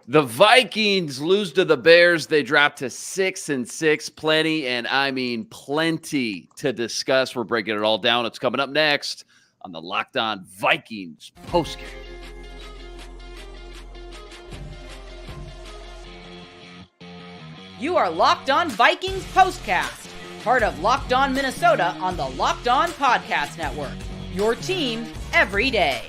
The Vikings lose to the Bears. They drop to 6-6. Plenty, and I mean plenty to discuss. We're breaking it all down. It's coming up next on the Locked On Vikings postgame. You are Locked On Vikings postcast, part of Locked On Minnesota on the Locked On Podcast Network. Your team every day.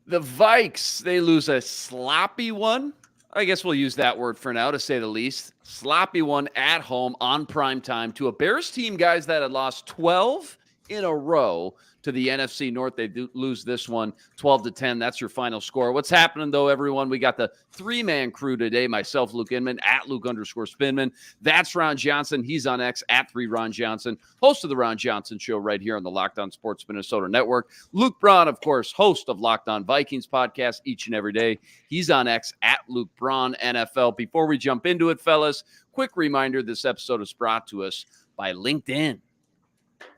The Vikes, they lose a sloppy one. I guess we'll use that word for now, to say the least. Sloppy one at home on prime time to a Bears team, guys, that had lost 12 in a row to the NFC North. They do lose this one 12-10. That's your final score. What's happening, though, everyone? We got the three-man crew today. Myself, Luke Inman, at Luke_Spinman. That's Ron Johnson. He's on X, at 3Ron Johnson, host of the Ron Johnson Show right here on the Locked On Sports Minnesota Network. Luke Braun, of course, host of Locked On Vikings podcast each and every day. He's on X, at Luke Braun NFL. Before we jump into it, fellas, quick reminder, this episode is brought to us by LinkedIn.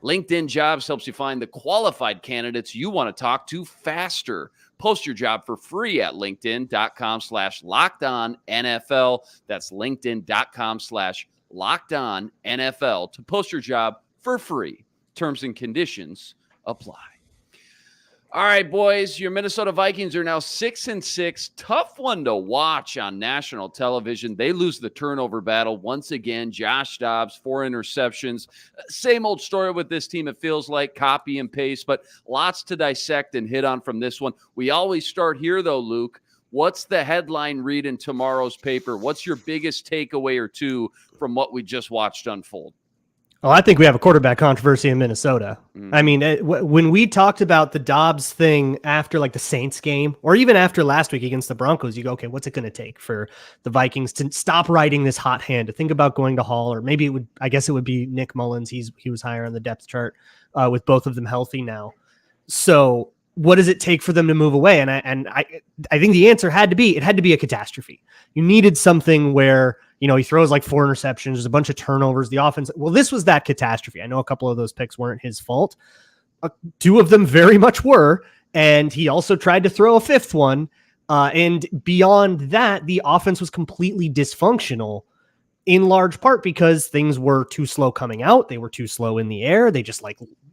LinkedIn Jobs helps you find the qualified candidates you want to talk to faster. Post your job for free at linkedin.com/lockedonnfl. That's linkedin.com/lockedonnfl to post your job for free. Terms and conditions apply. All right, boys, your Minnesota Vikings are now 6-6. Tough one to watch on national television. They lose the turnover battle once again. Josh Dobbs, 4 interceptions. Same old story with this team. It feels like copy and paste, but lots to dissect and hit on from this one. We always start here, though, Luke. What's the headline read in tomorrow's paper? What's your biggest takeaway or two from what we just watched unfold? Well, I think we have a quarterback controversy in Minnesota. I mean, when we talked about the Dobbs thing after like the Saints game, or even after last week against the Broncos, you go, okay, what's it going to take for the Vikings to stop riding this hot hand, to think about going to Hall, or maybe I guess it would be Nick Mullins. He was higher on the depth chart with both of them healthy now. So what does it take for them to move away? And I think the answer had to be a catastrophe. You needed something where, he throws like 4 interceptions. There's a bunch of turnovers. The offense, well, this was that catastrophe. I know a couple of those picks weren't his fault. 2 of them very much were. And he also tried to throw a 5th one. And beyond that, the offense was completely dysfunctional, in large part because things were too slow coming out. They were too slow in the air. They just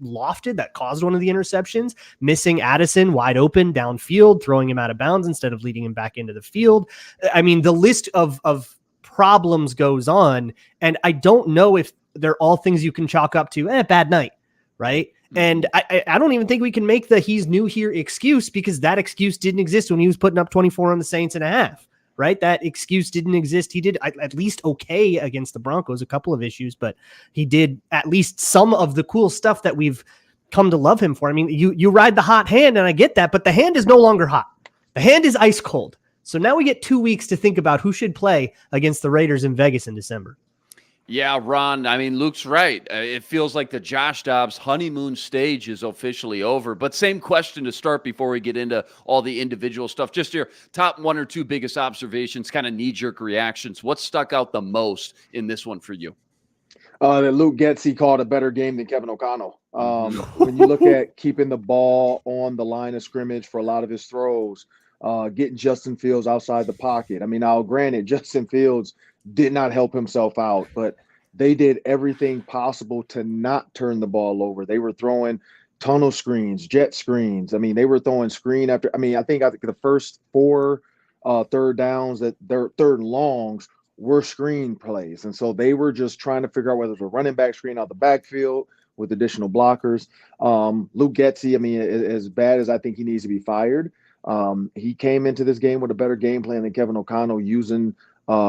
lofted. That caused one of the interceptions. Missing Addison wide open downfield, throwing him out of bounds instead of leading him back into the field. I mean, the list of problems goes on, and I don't know if they're all things you can chalk up to bad night, right? And I don't even think we can make the he's new here excuse, because that excuse didn't exist when he was putting up 24 on the Saints and a half, right? That excuse didn't exist. He did at least okay against the Broncos, a couple of issues, but he did at least some of the cool stuff that we've come to love him for. I mean, you ride the hot hand, and I get that, but the hand is no longer hot. The hand is ice cold. So now we get 2 weeks to think about who should play against the Raiders in Vegas in December. Yeah, Ron, I mean, Luke's right. It feels like the Josh Dobbs honeymoon stage is officially over. But same question to start before we get into all the individual stuff. Just your top 1 or 2 biggest observations, kind of knee-jerk reactions. What stuck out the most in this one for you? That Luke Getsy called a better game than Kevin O'Connell. When you look at keeping the ball on the line of scrimmage for a lot of his throws, getting Justin Fields outside the pocket. I mean, now granted, Justin Fields did not help himself out, but they did everything possible to not turn the ball over. They were throwing tunnel screens, jet screens. I mean, they were throwing screen after. I think the first 4 third downs, that their third and longs, were screen plays. And so they were just trying to figure out whether it was a running back screen out the backfield with additional blockers. Luke Getsy, I mean, as bad as I think he needs to be fired, he came into this game with a better game plan than Kevin O'Connell, using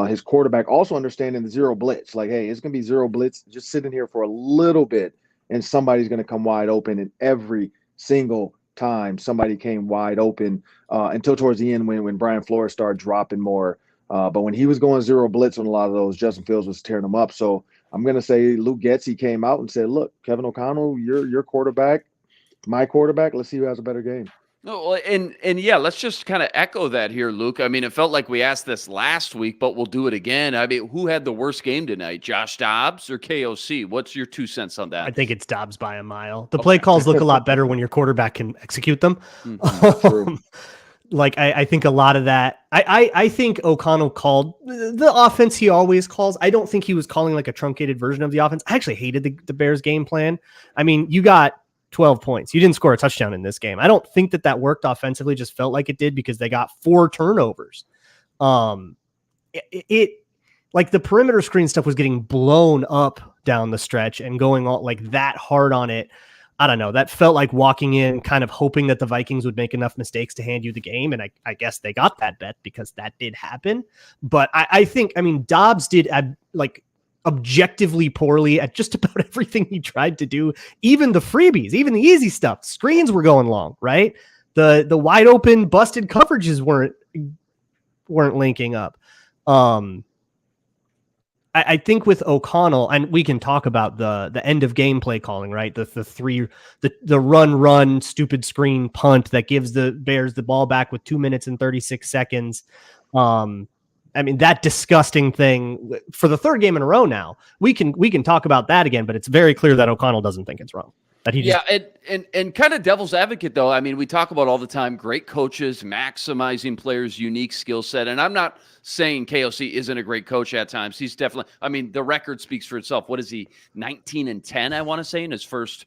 his quarterback, also understanding the zero blitz. Like, hey, it's going to be zero blitz. Just sitting here for a little bit, and somebody's going to come wide open. And every single time somebody came wide open until towards the end when Brian Flores started dropping more. But when he was going zero blitz on a lot of those, Justin Fields was tearing them up. So I'm going to say Luke Getsy came out and said, look, Kevin O'Connell, your quarterback, my quarterback. Let's see who has a better game. No, and yeah, let's just kind of echo that here, Luke. I mean, it felt like we asked this last week, but we'll do it again. I mean, who had the worst game tonight, Josh Dobbs or KOC? What's your 2 cents on that? I think it's Dobbs by a mile. The play calls look a lot better when your quarterback can execute them. True. Like, I think a lot of that, I think O'Connell called the offense he always calls. I don't think he was calling like a truncated version of the offense. I actually hated the Bears game plan. I mean, you got 12 points. You didn't score a touchdown in this game. I don't think that worked offensively, just felt like it did because they got 4 turnovers. It like the perimeter screen stuff was getting blown up down the stretch and going all like that hard on it. I don't know. That felt like walking in kind of hoping that the Vikings would make enough mistakes to hand you the game. And I guess they got that bet because that did happen. But I think, I mean, Dobbs did like objectively poorly at just about everything he tried to do. Even the freebies, even the easy stuff, screens were going long, right? The wide open busted coverages weren't linking up. I think with O'Connell, and we can talk about the end of game play calling, right? The run, stupid screen punt that gives the Bears the ball back with 2 minutes and 36 seconds. I mean, that disgusting thing for the third game in a row now. We can talk about that again, but it's very clear that O'Connell doesn't think it's wrong. That he just, and kind of devil's advocate, though. I mean, we talk about all the time, great coaches maximizing players' unique skill set. And I'm not saying KOC isn't a great coach at times. He's definitely, I mean, the record speaks for itself. What is he, 19-10, I want to say, in his first,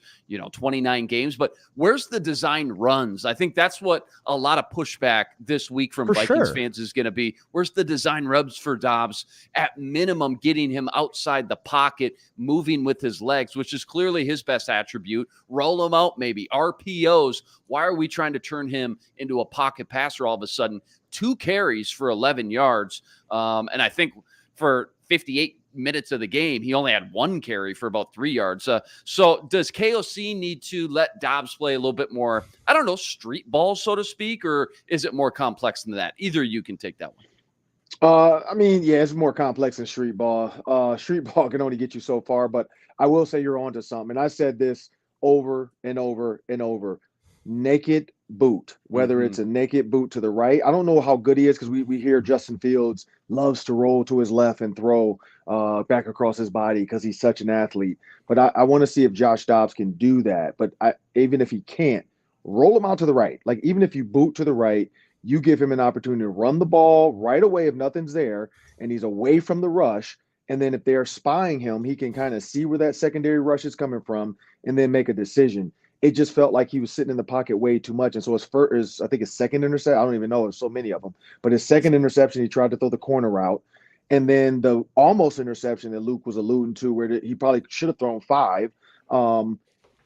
29 games. But where's the design runs? I think that's what a lot of pushback this week from Vikings fans is going to be. Where's the design rubs for Dobbs? At minimum, getting him outside the pocket, moving with his legs, which is clearly his best attribute. Roll him out, maybe. RPOs. Why are we trying to turn him into a pocket passer all of a sudden? 2 carries for 11 yards. And I think for 58 minutes of the game, he only had 1 carry for about 3 yards. So does KOC need to let Dobbs play a little bit more, I don't know, street ball, so to speak, or is it more complex than that? Either you can take that one. I mean, yeah, it's more complex than street ball. Street ball can only get you so far, but I will say you're onto something. And I said this over and over and over. Naked boot, whether it's a naked boot to the right. I don't know how good he is because we hear Justin Fields loves to roll to his left and throw back across his body because he's such an athlete. But I want to see if Josh Dobbs can do that. But even if he can't, roll him out to the right. Like, even if you boot to the right, you give him an opportunity to run the ball right away if nothing's there and he's away from the rush. And then if they're spying him, he can kind of see where that secondary rush is coming from and then make a decision. It just felt like he was sitting in the pocket way too much. And so I think his second interception, I don't even know, there's so many of them, but his second interception, he tried to throw the corner route. And then the almost interception that Luke was alluding to, where he probably should have thrown 5.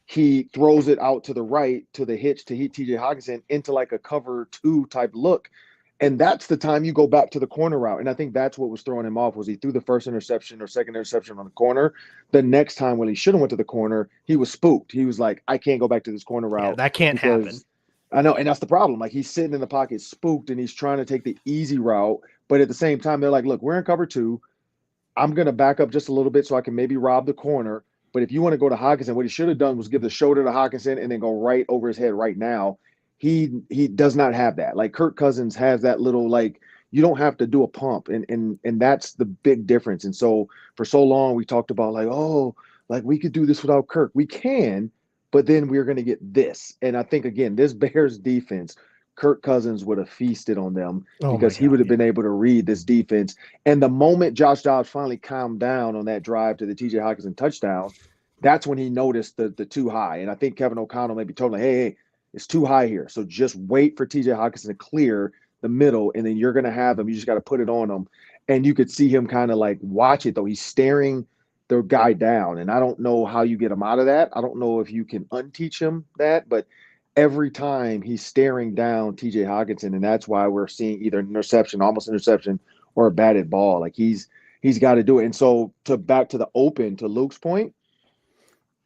He throws it out to the right to the hitch to TJ Hockenson into like a cover 2 type look. And that's the time you go back to the corner route. And I think that's what was throwing him off, was he threw the first interception or second interception on the corner. The next time when he should have went to the corner, he was spooked. He was like, I can't go back to this corner route. Yeah, that can't happen. I know. And that's the problem. Like, he's sitting in the pocket spooked and he's trying to take the easy route. But at the same time, they're like, look, we're in cover 2. I'm going to back up just a little bit so I can maybe rob the corner. But if you want to go to Hockenson, what he should have done was give the shoulder to Hockenson and then go right over his head right now. He does not have that. Like, Kirk Cousins has that little, like, you don't have to do a pump. And that's the big difference. And so for so long, we talked about like, oh, like we could do this without Kirk. We can, but then we're going to get this. And I think, again, this Bears defense, Kirk Cousins would have feasted on them because he would have been able to read this defense. And the moment Josh Dobbs finally calmed down on that drive to the TJ Hockenson touchdown, that's when he noticed the too high. And I think Kevin O'Connell maybe told him, hey, it's too high here. So just wait for TJ Hockenson to clear the middle, and then you're going to have him. You just got to put it on him. And you could see him kind of like watch it, though. He's staring the guy down. And I don't know how you get him out of that. I don't know if you can unteach him that. But every time he's staring down TJ Hockenson, and that's why we're seeing either an interception, almost interception, or a batted ball. Like, he's got to do it. And so back to the open, to Luke's point,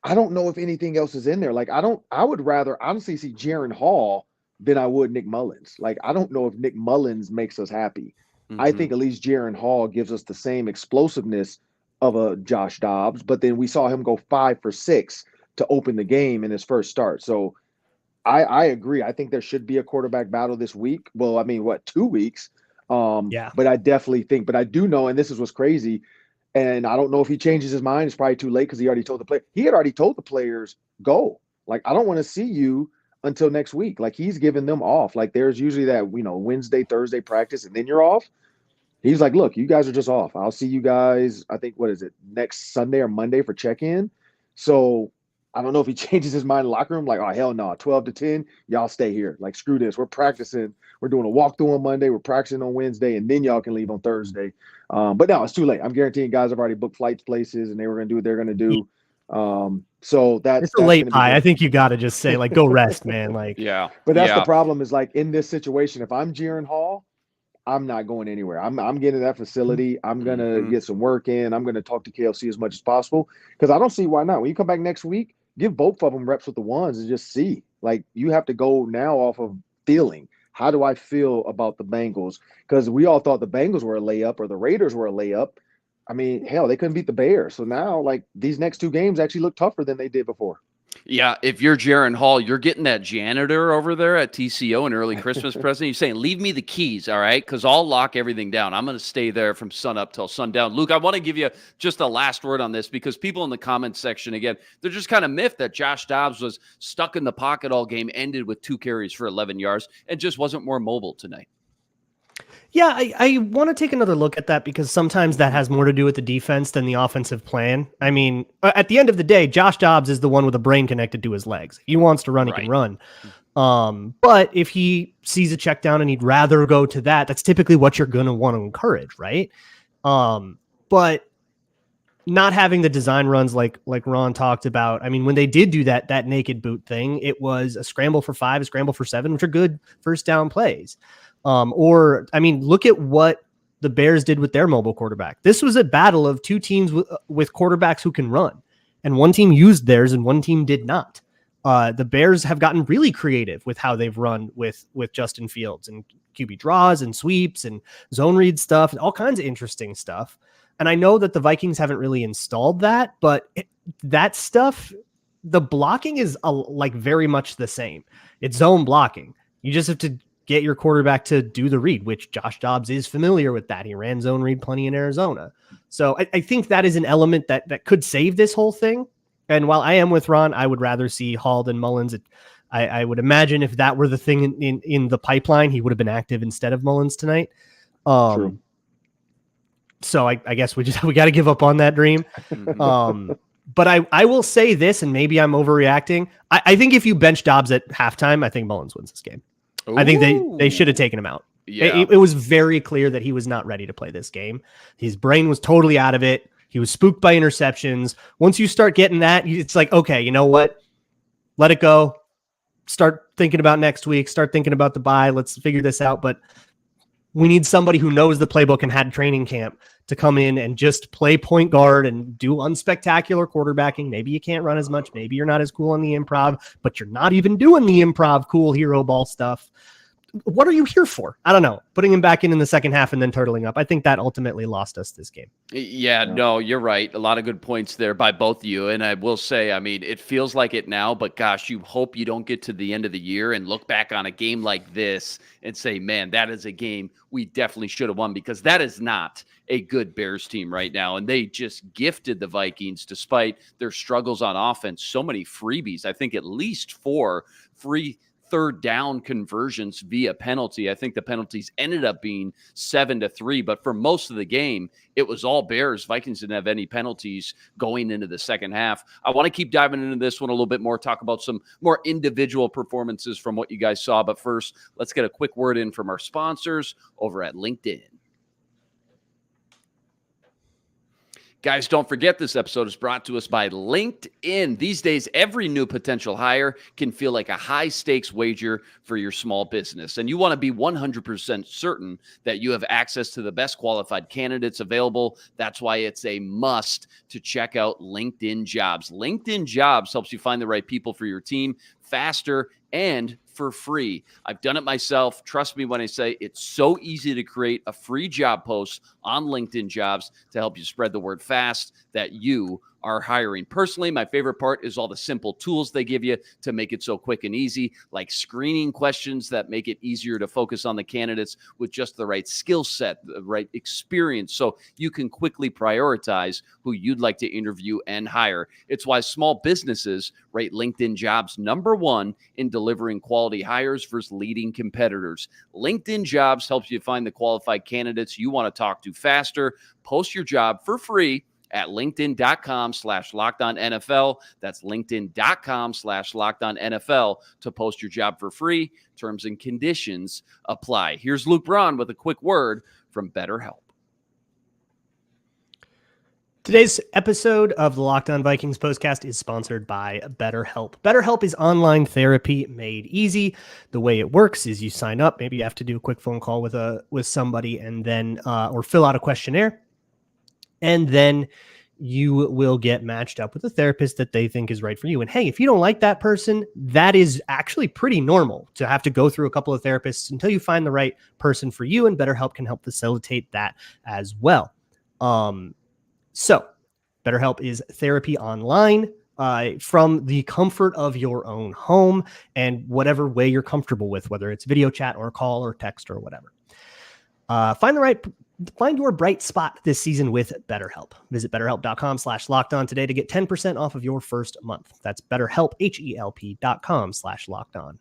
I don't know if anything else is in there. Like, I would rather honestly see Jaren Hall than I would Nick Mullins. Like, I don't know if Nick Mullins makes us happy. I think at least Jaren Hall gives us the same explosiveness of a Josh Dobbs, but then we saw him go 5 for 6 to open the game in his first start. So I agree. I think there should be a quarterback battle this week. Well, I mean, 2 weeks? Yeah. But I definitely think, but I do know, and this is what's crazy, and I don't know if he changes his mind. It's probably too late because he already told the player. He had already told the players, go. Like, I don't want to see you until next week. Like, he's giving them off. Like, there's usually that, Wednesday, Thursday practice, and then you're off. He's like, look, you guys are just off. I'll see you guys, I think, what is it, next Sunday or Monday for check-in. So I don't know if he changes his mind in the locker room, like, oh, hell no, 12 to 10, y'all stay here. Like, screw this. We're practicing. We're doing a walkthrough on Monday. We're practicing on Wednesday, and then y'all can leave on Thursday. But no, it's too late. I'm guaranteeing guys have already booked flights, places, and they were going to do what they're going to do. So that's a late pie. I think you got to just say, like, go rest, man. Like, yeah. But that's the problem is, like, in this situation, if I'm Jaron Hall, I'm not going anywhere. I'm getting to that facility. I'm going to get some work in. I'm going to talk to KLC as much as possible because I don't see why not. When you come back next week, give both of them reps with the ones and just see. Like, you have to go now off of feeling. How do I feel about the Bengals? Because we all thought the Bengals were a layup or the Raiders were a layup. I mean, hell, they couldn't beat the Bears. So now, like, these next two games actually look tougher than they did before. Yeah, if you're Jaron Hall, you're getting that janitor over there at TCO, an early Christmas present. You're saying, leave me the keys, all right? Because I'll lock everything down. I'm going to stay there from sun up till sundown. Luke, I want to give you just a last word on this because people in the comments section, again, they're just kind of miffed that Josh Dobbs was stuck in the pocket all game, ended with 2 carries for 11 yards, and just wasn't more mobile tonight. Yeah, I want to take another look at that because sometimes that has more to do with the defense than the offensive plan. I mean, at the end of the day, Josh Dobbs is the one with a brain connected to his legs. If he wants to run, he can run. But if he sees a check down and he'd rather go to that, that's typically what you're going to want to encourage, right? But not having the design runs like Ron talked about. I mean, when they did do that naked boot thing, it was a scramble for 5, a scramble for 7, which are good first down plays. Look at what the Bears did with their mobile quarterback. This was a battle of two teams with quarterbacks who can run, and one team used theirs and one team did not. The Bears have gotten really creative with how they've run with Justin Fields and QB draws and sweeps and zone read stuff, all kinds of interesting stuff. And I know that the Vikings haven't really installed that, but that stuff, the blocking is like very much the same. It's zone blocking. You just have to get your quarterback to do the read, which Josh Dobbs is familiar with that. He ran zone read plenty in Arizona. So I think that is an element that could save this whole thing. And while I am with Ron, I would rather see Hall than Mullins. I would imagine if that were the thing in the pipeline, he would have been active instead of Mullins tonight. True. So I guess we got to give up on that dream. But I will say this, and maybe I'm overreacting. I think if you bench Dobbs at halftime, I think Mullins wins this game. Ooh. I think they should have taken him out. Yeah. It was very clear that he was not ready to play this game. His brain was totally out of it. He was spooked by interceptions. Once you start getting that, it's like, okay, you know what? Let it go. Start thinking about next week. Start thinking about the bye. Let's figure this out. But we need somebody who knows the playbook and had training camp to come in and just play point guard and do unspectacular quarterbacking. Maybe you can't run as much. Maybe you're not as cool on the improv, but you're not even doing the improv cool hero ball stuff. What are you here for? I don't know. Putting him back in the second half and then turtling up. I think that ultimately lost us this game. Yeah, no, you're right. A lot of good points there by both of you. And I will say, I mean, it feels like it now, but gosh, you hope you don't get to the end of the year and look back on a game like this and say, man, that is a game we definitely should have won, because that is not a good Bears team right now. And they just gifted the Vikings, despite their struggles on offense, so many freebies. I think at least 4 free third down conversions via penalty. I think the penalties ended up being 7-3, but for most of the game, it was all Bears. Vikings didn't have any penalties going into the second half. I want to keep diving into this one a little bit more, talk about some more individual performances from what you guys saw. But first, let's get a quick word in from our sponsors over at LinkedIn. Guys, don't forget this episode is brought to us by LinkedIn. These days, every new potential hire can feel like a high-stakes wager for your small business. And you want to be 100% certain that you have access to the best qualified candidates available. That's why it's a must to check out LinkedIn Jobs. LinkedIn Jobs helps you find the right people for your team faster and for free. I've done it myself. Trust me when I say it's so easy to create a free job post on LinkedIn Jobs to help you spread the word fast that you are hiring. Personally, my favorite part is all the simple tools they give you to make it so quick and easy, like screening questions that make it easier to focus on the candidates with just the right skill set, the right experience, so you can quickly prioritize who you'd like to interview and hire. It's why small businesses rate LinkedIn Jobs #1 in delivering quality hires versus leading competitors. LinkedIn Jobs helps you find the qualified candidates you want to talk to faster. Post your job for free at linkedin.com/LockedOnNFL. That's linkedin.com/LockedOnNFL to post your job for free. Terms and conditions apply. Here's Luke Braun with a quick word from BetterHelp. Today's episode of the Locked On Vikings postcast is sponsored by BetterHelp. BetterHelp is online therapy made easy. The way it works is you sign up. Maybe you have to do a quick phone call with somebody, and then or fill out a questionnaire. And then you will get matched up with a therapist that they think is right for you. And hey, if you don't like that person, that is actually pretty normal to have to go through a couple of therapists until you find the right person for you. And BetterHelp can help facilitate that as well. So BetterHelp is therapy online from the comfort of your own home and whatever way you're comfortable with, whether it's video chat or call or text or whatever. Find your bright spot this season with BetterHelp. Visit BetterHelp.com/LockedOn today to get 10% off of your first month. That's BetterHelp, HELP.com/LockedOn.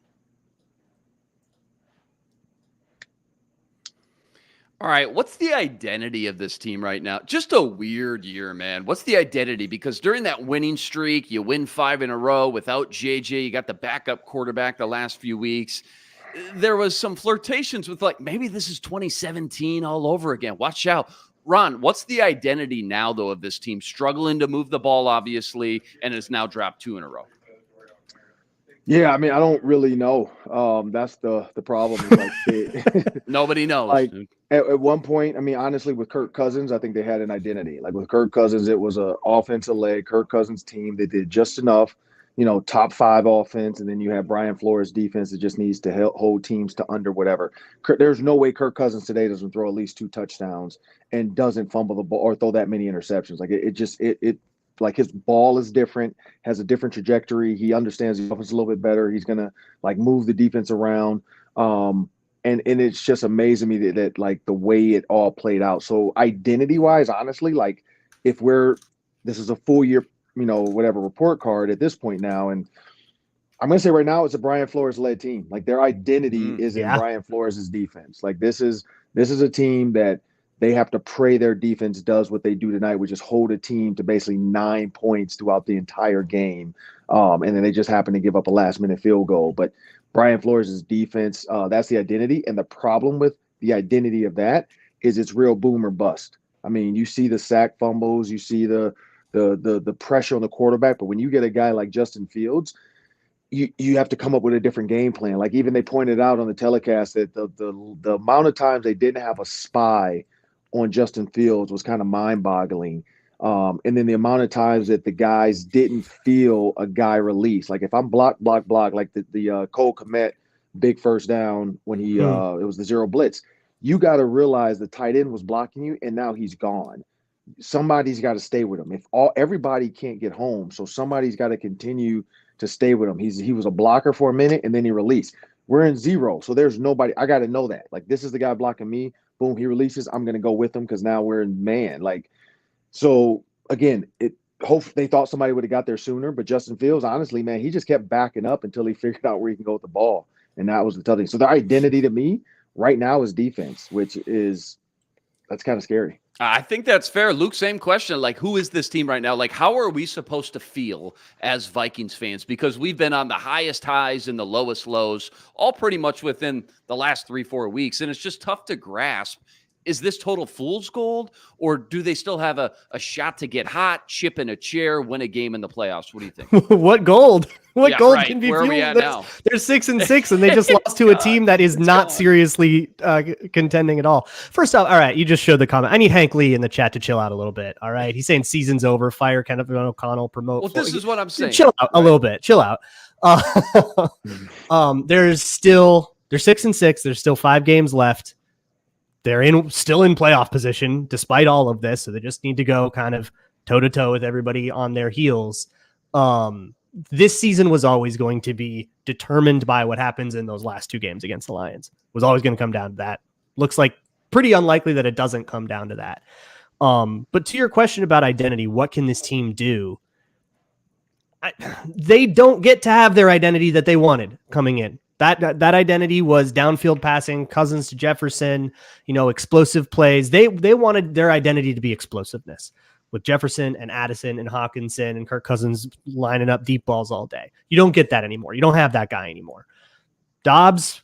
All right, what's the identity of this team right now? Just a weird year, man. What's the identity? Because during that winning streak, you win 5 in a row without JJ. You got the backup quarterback the last few weeks. There was some flirtations with like, maybe this is 2017 all over again. Watch out. Ron, what's the identity now, though, of this team? Struggling to move the ball, obviously, and has now dropped 2 in a row. Yeah, I mean, I don't really know. That's the problem. Like, nobody knows. Like at one point, I mean, honestly, with Kirk Cousins, I think they had an identity. Like with Kirk Cousins, it was an offensive leg, Kirk Cousins team. They did just enough, top 5 offense, and then you have Brian Flores' defense that just needs to hold teams to under whatever. There's no way Kirk Cousins today doesn't throw at least 2 touchdowns and doesn't fumble the ball or throw that many interceptions. Like it like his ball is different, has a different trajectory. He understands the offense a little bit better. He's gonna like move the defense around. And it's just amazing me that like the way it all played out. So identity wise, honestly, like if this is a full year, whatever report card at this point now. And I'm going to say right now, it's a Brian Flores led team. Like their identity is in Brian Flores' defense. Like this is a team that they have to pray their defense does what they do tonight, which is hold a team to basically 9 points throughout the entire game. And then they just happen to give up a last minute field goal. But Brian Flores' defense, that's the identity. And the problem with the identity of that is it's real boom or bust. I mean, you see the sack fumbles, you see the pressure on the quarterback, but when you get a guy like Justin Fields, you have to come up with a different game plan. Like even they pointed out on the telecast that the amount of times they didn't have a spy on Justin Fields was kind of mind-boggling. And then the amount of times that the guys didn't feel a guy release. Like if I'm block, like the Cole Kmet big first down when he it was the zero blitz, you got to realize the tight end was blocking you and now he's gone. Somebody's got to stay with him. Everybody can't get home, so somebody's got to continue to stay with him. He was a blocker for a minute and then he released. We're in zero, so there's nobody. I got to know that. Like this is the guy blocking me. Boom, he releases. I'm gonna go with him because now we're in man. Like so again, hopefully they thought somebody would have got there sooner, but Justin Fields, honestly, man, he just kept backing up until he figured out where he can go with the ball, and that was the tough thing. So their identity to me right now is defense, that's kind of scary. I think that's fair. Luke, same question. Like, who is this team right now? Like, how are we supposed to feel as Vikings fans? Because we've been on the highest highs and the lowest lows, all pretty much within the last 3-4 weeks. And it's just tough to grasp. Is this total fool's gold, or do they still have a shot to get hot, chip in a chair, win a game in the playoffs? What do you think? What gold? What gold can be Where fueled? Are we at now? They're 6-6, and they just lost to a team that is not seriously contending at all. First off, all right, you just showed the comment. I need Hank Lee in the chat to chill out a little bit. All right, he's saying season's over. Fire Kevin O'Connell. Promote. Well, this is what I'm saying. Chill out a little bit. Chill out. They're 6-6. There's still 5 games left. They're still in playoff position despite all of this. So they just need to go kind of toe to toe with everybody on their heels. This season was always going to be determined by what happens in those last 2 games against the Lions. It was always going to come down to that. Looks like pretty unlikely that it doesn't come down to that. But to your question about identity, what can this team do? They don't get to have their identity that they wanted coming in. That identity was downfield passing, Cousins to Jefferson, explosive plays. They wanted their identity to be explosiveness with Jefferson and Addison and Hawkinson and Kirk Cousins lining up deep balls all day. You don't get that anymore. You don't have that guy anymore. Dobbs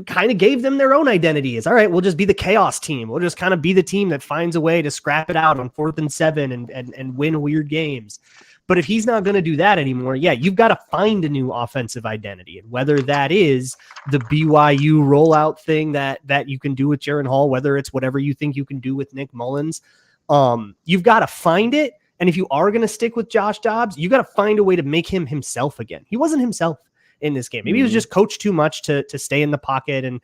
kind of gave them their own identity. It's all right. We'll just be the chaos team. We'll just kind of be the team that finds a way to scrap it out on 4th and 7 and win weird games. But if he's not going to do that anymore, you've got to find a new offensive identity. And whether that is the BYU rollout thing that you can do with Jaron Hall, whether it's whatever you think you can do with Nick Mullins, you've got to find it. And if you are going to stick with Josh Dobbs, you got to find a way to make him himself again. He wasn't himself in this game. Maybe he was just coached too much to stay in the pocket and,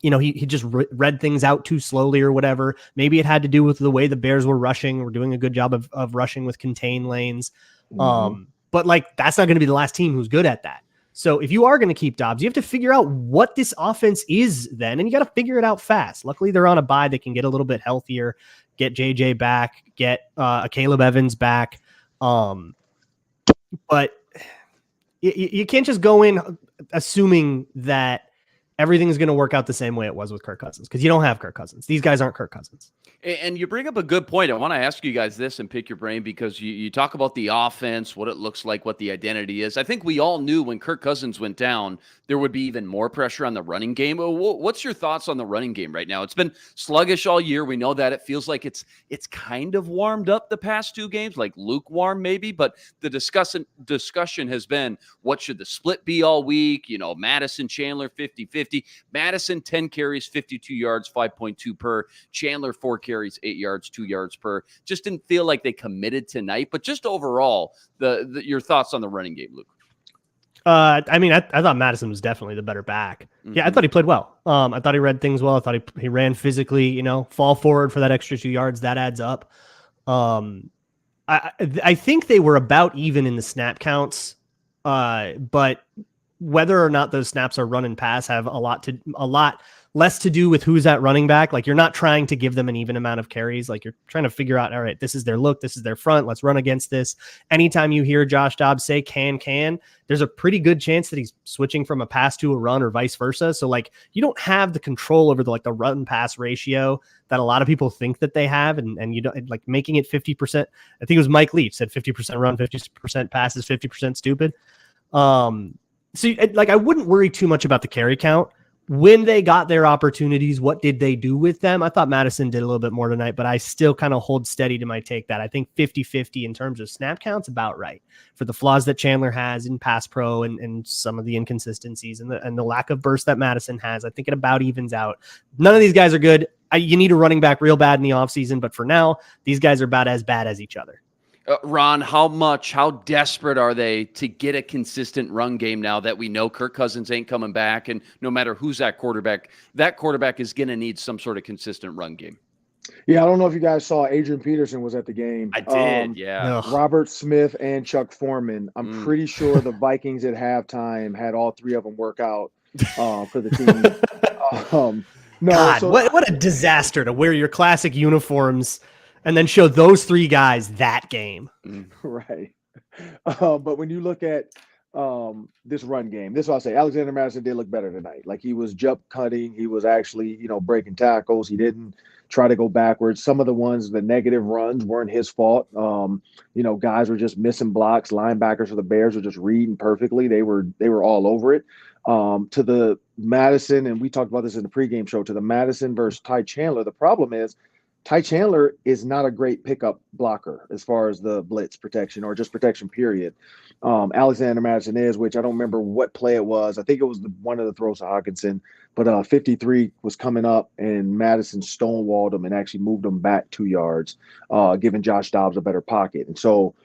he just read things out too slowly or whatever. Maybe it had to do with the way the Bears were rushing. We're doing a good job of rushing with contained lanes. But that's not going to be the last team who's good at that. So if you are going to keep Dobbs, you have to figure out what this offense is then, and you got to figure it out fast. Luckily, they're on a bye. They can get a little bit healthier, get JJ back, get Caleb Evans back. But you can't just go in assuming that everything is going to work out the same way it was with Kirk Cousins, because you don't have Kirk Cousins. These guys aren't Kirk Cousins. And you bring up a good point. I want to ask you guys this and pick your brain, because you talk about the offense, what it looks like, what the identity is. I think we all knew when Kirk Cousins went down, there would be even more pressure on the running game. What's your thoughts on the running game right now? It's been sluggish all year. We know that. It feels like it's kind of warmed up the past 2 games, like lukewarm maybe, but the discussion has been, what should the split be all week? Madison, Chandler, 50-50. Madison, 10 carries, 52 yards, 5.2 per. Chandler, 4 carries, 8 yards, 2 yards per. Just didn't feel like they committed tonight, but just overall, your thoughts on the running game, Luke? I thought Madison was definitely the better back. Mm-hmm. Yeah, I thought he played well. I thought he read things well. I thought he ran physically, fall forward for that extra 2 yards. That adds up. I think they were about even in the snap counts, but whether or not those snaps are run and pass have a lot less to do with who's at running back. Like, you're not trying to give them an even amount of carries. Like, you're trying to figure out, all right, this is their look, this is their front, let's run against this. Anytime you hear Josh Dobbs say can, there's a pretty good chance that he's switching from a pass to a run or vice versa. So you don't have the control over the run pass ratio that a lot of people think that they have. And you don't, making it 50%. I think it was Mike Leach said 50% run, 50% passes, 50% stupid. So I wouldn't worry too much about the carry count. When they got their opportunities, what did they do with them? I thought Madison did a little bit more tonight, but I still kind of hold steady to my take that I think 50-50 in terms of snap counts about right for the flaws that Chandler has in pass pro and some of the inconsistencies and the lack of burst that Madison has. I think it about evens out. None of these guys are good. You need a running back real bad in the offseason, but for now, these guys are about as bad as each other. Ron, how desperate are they to get a consistent run game now that we know Kirk Cousins ain't coming back, and no matter who's that quarterback is going to need some sort of consistent run game? Yeah, I don't know if you guys saw Adrian Peterson was at the game. I did, yeah. Robert Smith and Chuck Foreman. I'm pretty sure the Vikings at halftime had all 3 of them work out for the team. What a disaster to wear your classic uniforms and then show those 3 guys that game. Right. But when you look at this run game, this is what I'll say. Alexander Madison did look better tonight. He was jump cutting. He was actually, breaking tackles. He didn't try to go backwards. Some of the ones, the negative runs weren't his fault. Guys were just missing blocks. Linebackers for the Bears were just reading perfectly. They were all over it. To the Madison, and we talked about this in the pregame show, to the Madison versus Ty Chandler, the problem is Ty Chandler is not a great pickup blocker as far as the blitz protection or just protection, period. Alexander Madison is, which I don't remember what play it was. I think it was one of the throws to Hawkinson, but 53 was coming up and Madison stonewalled him and actually moved him back 2 yards, giving Josh Dobbs a better pocket. And so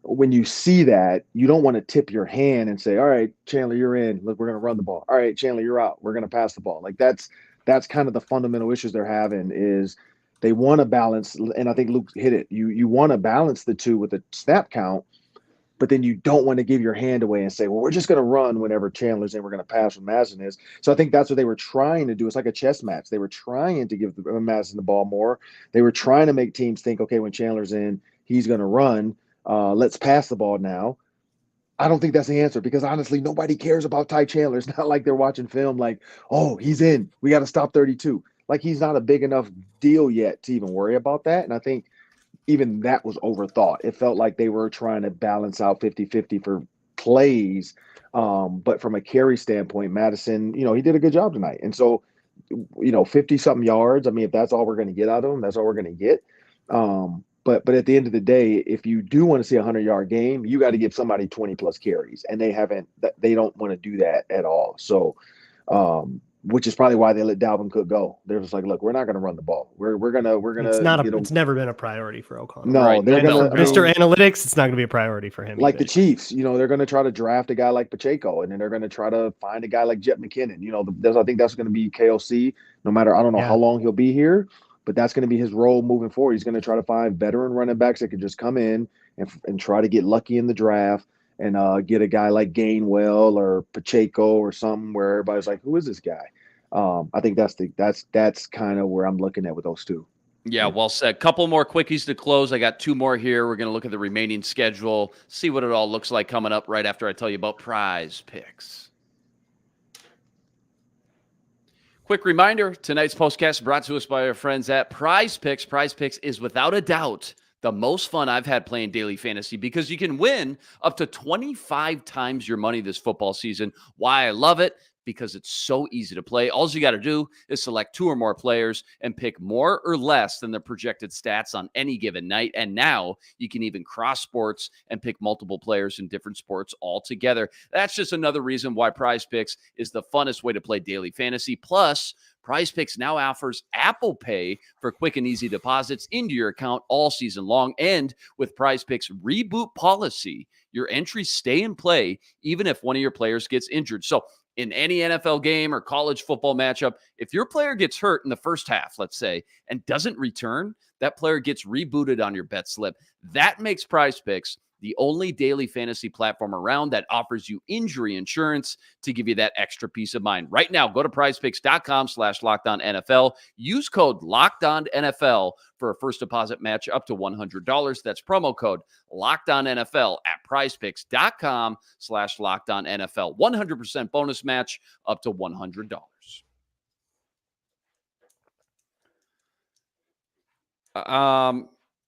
when you see that, you don't want to tip your hand and say, all right, Chandler, you're in. Look, we're going to run the ball. All right, Chandler, you're out. We're going to pass the ball. Like that's kind of the fundamental issues they're having is they want to balance. And I think Luke hit it. You want to balance the two with the snap count, but then you don't want to give your hand away and say, well, we're just going to run whenever Chandler's in. We're going to pass when Madison is. So I think that's what they were trying to do. It's like a chess match. They were trying to give Madison the ball more. They were trying to make teams think, okay, when Chandler's in, he's going to run. Let's pass the ball now. I don't think that's the answer because honestly, nobody cares about Ty Chandler. It's not like they're watching film like, oh, he's in. We got to stop 32. Like he's not a big enough deal yet to even worry about that. And I think even that was overthought. It felt like they were trying to balance out 50-50 for plays. But from a carry standpoint, Madison, he did a good job tonight. And so, 50-something yards. I mean, if that's all we're going to get out of him, that's all we're going to get. But at the end of the day, if you do want to see a 100-yard game, you got to give somebody 20+ carries, and they don't want to do that at all. So, which is probably why they let Dalvin Cook go. They're just like, look, we're not going to run the ball. We're gonna. It's never been a priority for O'Connell. No, right. they're gonna. Mr. Analytics, it's not going to be a priority for him. Like either. the Chiefs, they're going to try to draft a guy like Pacheco, and then they're going to try to find a guy like Jet McKinnon. I think that's going to be KOC. No matter, I don't know how long he'll be here. But that's going to be his role moving forward. He's going to try to find veteran running backs that can just come in and try to get lucky in the draft and get a guy like Gainwell or Pacheco or something where everybody's like, who is this guy? I think that's kind of where I'm looking at with those two. Yeah, well said. Couple more quickies to close. I got 2 more here. We're going to look at the remaining schedule, see what it all looks like coming up right after I tell you about Prize Picks. Quick reminder, tonight's postcast brought to us by our friends at Prize Picks. Prize Picks is without a doubt the most fun I've had playing daily fantasy because you can win up to 25 times your money this football season. Why I love it? Because it's so easy to play. All you got to do is select 2 or more players and pick more or less than the projected stats on any given night. And now you can even cross sports and pick multiple players in different sports altogether. That's just another reason why Prize Picks is the funnest way to play daily fantasy. Plus, Prize Picks now offers Apple Pay for quick and easy deposits into your account all season long. And with Prize Picks reboot policy, your entries stay in play even if one of your players gets injured. So in any NFL game or college football matchup, if your player gets hurt in the first half, let's say, and doesn't return, that player gets rebooted on your bet slip. That makes Prize Picks the only daily fantasy platform around that offers you injury insurance to give you that extra peace of mind. Right now, go to prizepicks.com/LockedOnNFL. Use code LockedOnNFL for a first deposit match up to $100. That's promo code LockedOnNFL at prizepicks.com/LockedOnNFL. 100% bonus match up to $100.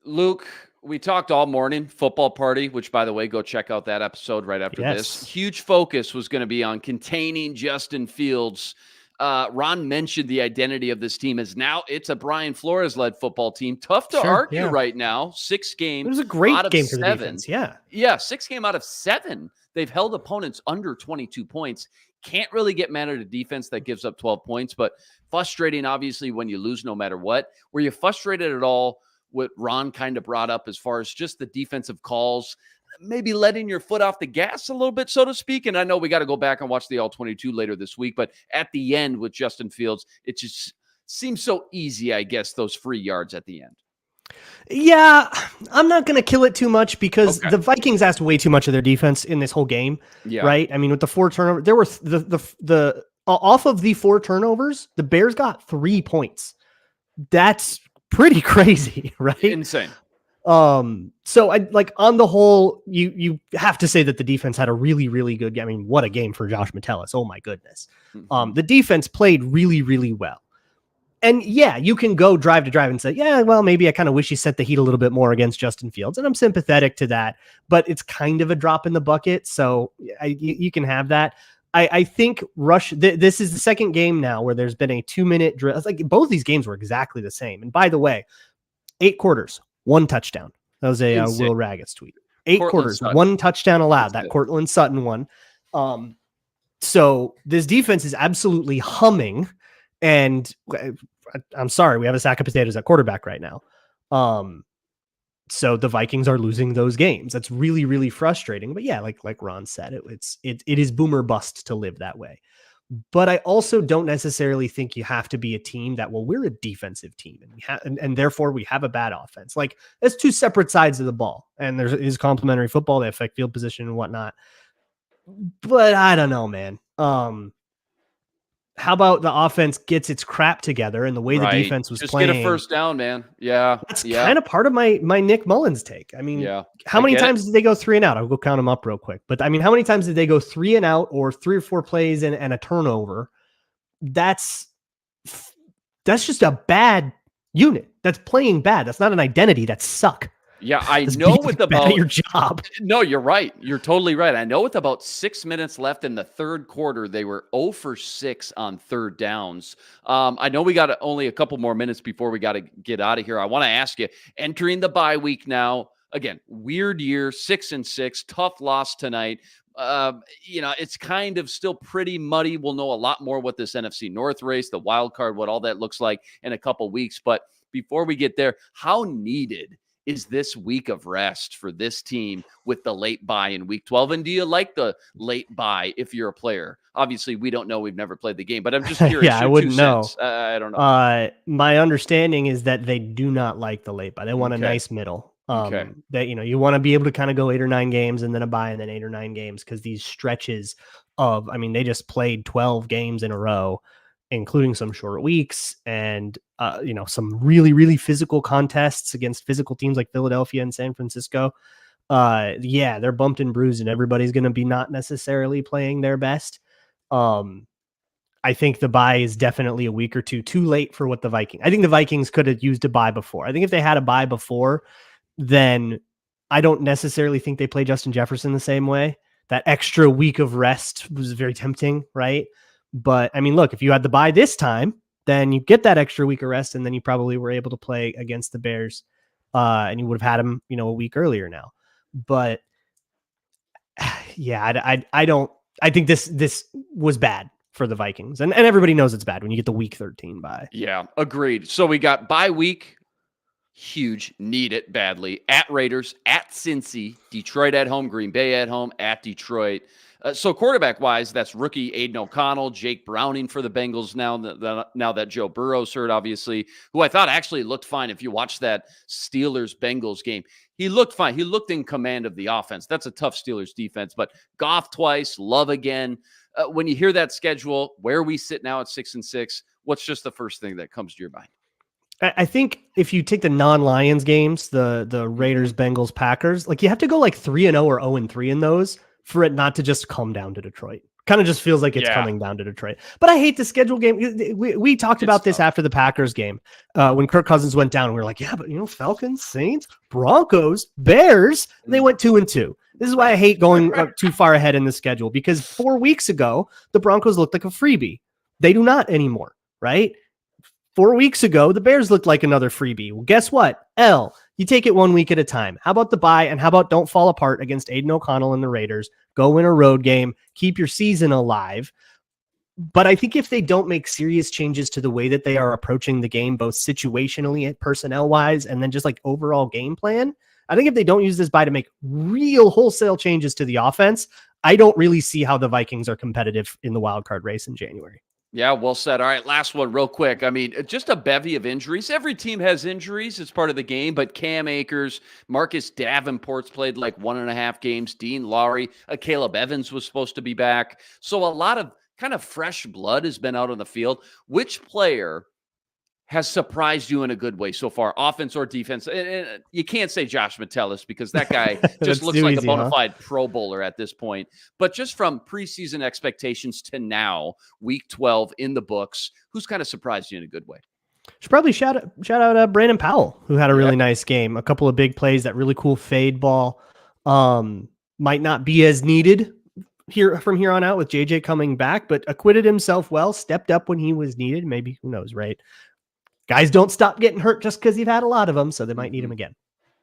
Luke, we talked all morning, football party, which, by the way, go check out that episode right after this. Huge focus was going to be on containing Justin Fields. Ron mentioned the identity of this team is now it's a Brian Flores-led football team. Tough to argue right now. 6 games. It was a great out of game 7. for the defense. Yeah, 6 games out of 7. They've held opponents under 22 points. Can't really get mad at a defense that gives up 12 points, but frustrating, obviously, when you lose no matter what. Were you frustrated at all what Ron kind of brought up as far as just the defensive calls, maybe letting your foot off the gas a little bit, so to speak? And I know we got to go back and watch the All-22 later this week, but at the end with Justin Fields, it just seems so easy, I guess, those free yards at the end. Yeah, I'm not going to kill it too much because the Vikings asked way too much of their defense in this whole game, right? I mean, with the 4 turnovers, there were the off of the 4 turnovers, the Bears got 3 points. That's pretty crazy, right? Insane. So I like on the whole, you have to say that the defense had a really, really good game. I mean, what a game for Josh Metellus. Oh my goodness. The defense played really, really well. And yeah, you can go drive to drive and say, yeah, well, maybe I kind of wish you set the heat a little bit more against Justin Fields. And I'm sympathetic to that, but it's kind of a drop in the bucket. So you can have that. I think this is the second game now where there's been a 2-minute drill. It's like both these games were exactly the same. And by the way, 8 quarters, 1 touchdown. That was a Will Raggett's tweet. 8 quarters, Sutton. 1 touchdown allowed. That Cortland Sutton one. So this defense is absolutely humming. And I'm sorry, we have a sack of potatoes at quarterback right now. So the Vikings are losing those games. That's really, really frustrating. But yeah, like Ron said, it is boomer bust to live that way. But I also don't necessarily think you have to be a team that, well, we're a defensive team and therefore we have a bad offense. Like, it's two separate sides of the ball, and there is complementary football. They affect field position and whatnot. But I don't know, man. How about the offense gets its crap together and the way the defense was just playing? Get a first down, man. Yeah. That's kind of part of my Nick Mullins take. I mean, how many times did they go 3 and out? I'll go count them up real quick. But I mean, how many times did they go 3 and out or 3 or 4 plays and a turnover? That's just a bad unit. That's playing bad. That's not an identity. That's suck. Yeah, I know with about your job. No, you're right. You're totally right. I know with about 6 minutes left in the third quarter, they were 0 for 6 on third downs. I know we got only a couple more minutes before we got to get out of here. I want to ask you, entering the bye week now, again, weird year, 6-6, tough loss tonight. It's kind of still pretty muddy. We'll know a lot more what this NFC North race, the wild card, what all that looks like in a couple weeks. But before we get there, how needed is this week of rest for this team with the late bye in week 12? And do you like the late bye if you're a player? Obviously, we don't know. We've never played the game, but I'm just curious. Yeah, I wouldn't know. I don't know. My understanding is that they do not like the late bye. They want a nice middle. That, you want to be able to kind of go 8 or 9 games and then a bye and then 8 or 9 games, because these stretches of, they just played 12 games in a row, including some short weeks and, some really, really physical contests against physical teams like Philadelphia and San Francisco. They're bumped and bruised and everybody's going to be not necessarily playing their best. I think the bye is definitely a week or two too late for what the Vikings. I think the Vikings could have used a bye before. I think if they had a bye before, then I don't necessarily think they play Justin Jefferson the same way. That extra week of rest was very tempting, right? But look, if you had the bye this time, then you get that extra week of rest, and then you probably were able to play against the Bears, and you would have had them, a week earlier now. But yeah, I think this was bad for the Vikings, and everybody knows it's bad when you get the week 13 bye. Yeah, agreed. So we got bye week. Huge, need it badly. At Raiders, at Cincy, Detroit at home, Green Bay at home, at Detroit. So quarterback-wise, that's rookie Aiden O'Connell, Jake Browning for the Bengals now that Joe Burrow's hurt, obviously, who I thought actually looked fine. If you watch that Steelers-Bengals game, he looked fine. He looked in command of the offense. That's a tough Steelers defense, but Goff twice, Love again. When you hear that schedule, where we sit now at 6-6, what's just the first thing that comes to your mind? I think if you take the non-Lions games, the Raiders, Bengals, Packers, like you have to go like 3-0 or 0-3 in those for it not to just come down to Detroit. Kind of just feels like it's coming down to Detroit. But I hate the schedule game. We talked about this after the Packers game when Kirk Cousins went down. We were like, but Falcons, Saints, Broncos, Bears, and they went 2-2. This is why I hate going too far ahead in the schedule, because 4 weeks ago, the Broncos looked like a freebie. They do not anymore, right? 4 weeks ago, the Bears looked like another freebie. Well, guess what? You take it 1 week at a time. How about the bye? And how about don't fall apart against Aiden O'Connell and the Raiders? Go win a road game. Keep your season alive. But I think if they don't make serious changes to the way that they are approaching the game, both situationally and personnel-wise, and then just like overall game plan, I think if they don't use this bye to make real wholesale changes to the offense, I don't really see how the Vikings are competitive in the wild card race in January. Yeah, well said. All right, last one real quick. Just a bevy of injuries. Every team has injuries. It's part of the game, but Cam Akers, Marcus Davenport's played like 1.5 games. Dean Lowry, Caleb Evans was supposed to be back. So a lot of kind of fresh blood has been out on the field. Which player has surprised you in a good way so far, offense or defense? And you can't say Josh Metellus because that guy just looks like a bona fide Pro Bowler at this point. But just from preseason expectations to now, week 12 in the books, who's kind of surprised you in a good way? Should probably shout out Brandon Powell, who had a really nice game. A couple of big plays, that really cool fade ball. Might not be as needed from here on out with JJ coming back, but acquitted himself well, stepped up when he was needed. Maybe, who knows, right? Guys don't stop getting hurt just because you've had a lot of them, so they might need him again.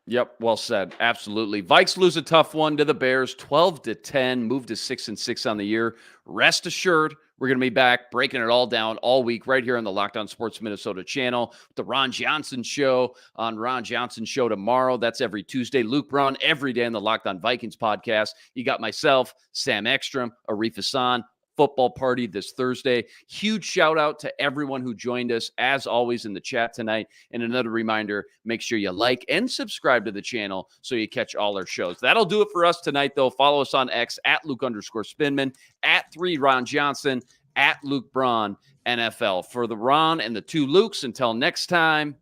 Yep, well said. Absolutely. Vikes lose a tough one to the Bears, 12-10, moved to 6-6 on the year. Rest assured, We're going to be back breaking it all down all week right here on the Locked On Sports Minnesota channel. The Ron Johnson Show on Ron Johnson Show tomorrow. That's every Tuesday. Luke Braun every day on the Locked On Vikings podcast. You got myself, Sam Ekstrom, Arif Hassan, football party this Thursday. Huge shout out to everyone who joined us, as always, in the chat tonight. And another reminder, make sure you like and subscribe to the channel so you catch all our shows. That'll do it for us tonight, though. Follow us on X at Luke_Spinman, at 3 Ron Johnson, at Luke Braun NFL. For the Ron and the 2 Lukes, until next time,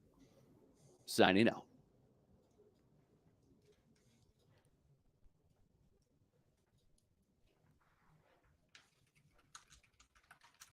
signing out.